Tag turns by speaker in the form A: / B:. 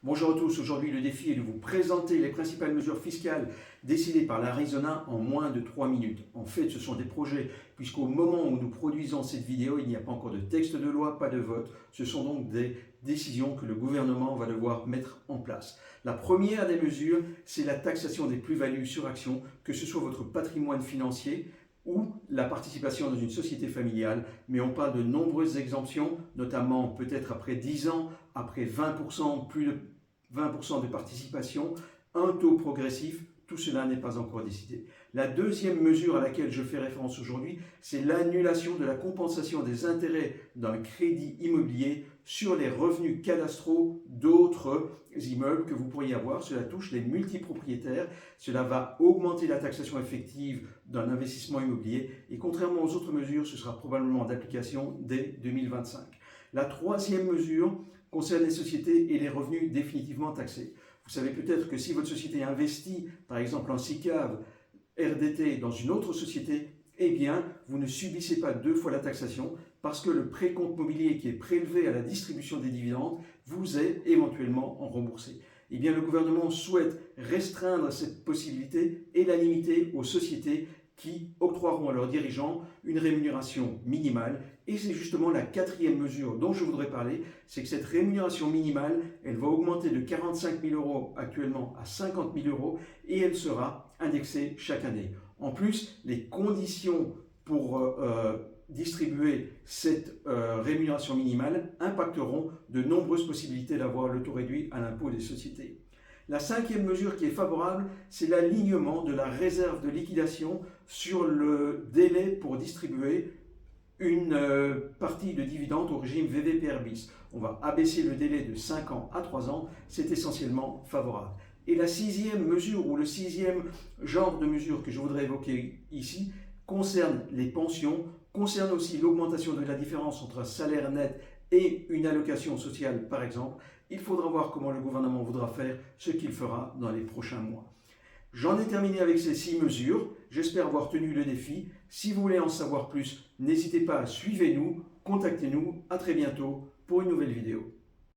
A: Bonjour à tous, aujourd'hui le défi est de vous présenter les principales mesures fiscales décidées par l'Arizona en moins de 3 minutes. En fait, ce sont des projets, puisqu'au moment où nous produisons cette vidéo, il n'y a pas encore de texte de loi, pas de vote. Ce sont donc des décisions que le gouvernement va devoir mettre en place. La première des mesures, c'est la taxation des plus-values sur actions, que ce soit votre patrimoine financier ou la participation dans une société familiale, mais on parle de nombreuses exemptions, notamment peut-être après 10 ans, après 20%, plus de 20% de participation, un taux progressif, tout cela n'est pas encore décidé. La deuxième mesure à laquelle je fais référence aujourd'hui, c'est l'annulation de la compensation des intérêts d'un crédit immobilier sur les revenus cadastraux d'autres immeubles que vous pourriez avoir. Cela touche les multipropriétaires, cela va augmenter la taxation effective d'un investissement immobilier et contrairement aux autres mesures, ce sera probablement d'application dès 2025. La troisième mesure concerne les sociétés et les revenus définitivement taxés. Vous savez peut-être que si votre société investit, par exemple en SICAV, RDT dans une autre société, eh bien, vous ne subissez pas deux fois la taxation parce que le précompte mobilier qui est prélevé à la distribution des dividendes vous est éventuellement remboursé. Eh bien, le gouvernement souhaite restreindre cette possibilité et la limiter aux sociétés qui octroieront à leurs dirigeants une rémunération minimale. Et c'est justement la quatrième mesure dont je voudrais parler, c'est que cette rémunération minimale, elle va augmenter de 45 000 euros actuellement à 50 000 euros et elle sera indexée chaque année. En plus, les conditions pour distribuer cette rémunération minimale impacteront de nombreuses possibilités d'avoir le taux réduit à l'impôt des sociétés. La cinquième mesure qui est favorable, c'est l'alignement de la réserve de liquidation sur le délai pour distribuer une partie de dividendes au régime VVPR bis. On va abaisser le délai de 5 ans à 3 ans, c'est essentiellement favorable. Et la sixième mesure, ou le sixième genre de mesure que je voudrais évoquer ici, concerne les pensions, concerne aussi l'augmentation de la différence entre un salaire net et une allocation sociale par exemple. Il faudra voir comment le gouvernement voudra faire ce qu'il fera dans les prochains mois. J'en ai terminé avec ces 6 mesures. J'espère avoir tenu le défi. Si vous voulez en savoir plus, n'hésitez pas à suivre-nous, contactez-nous. À très bientôt pour une nouvelle vidéo.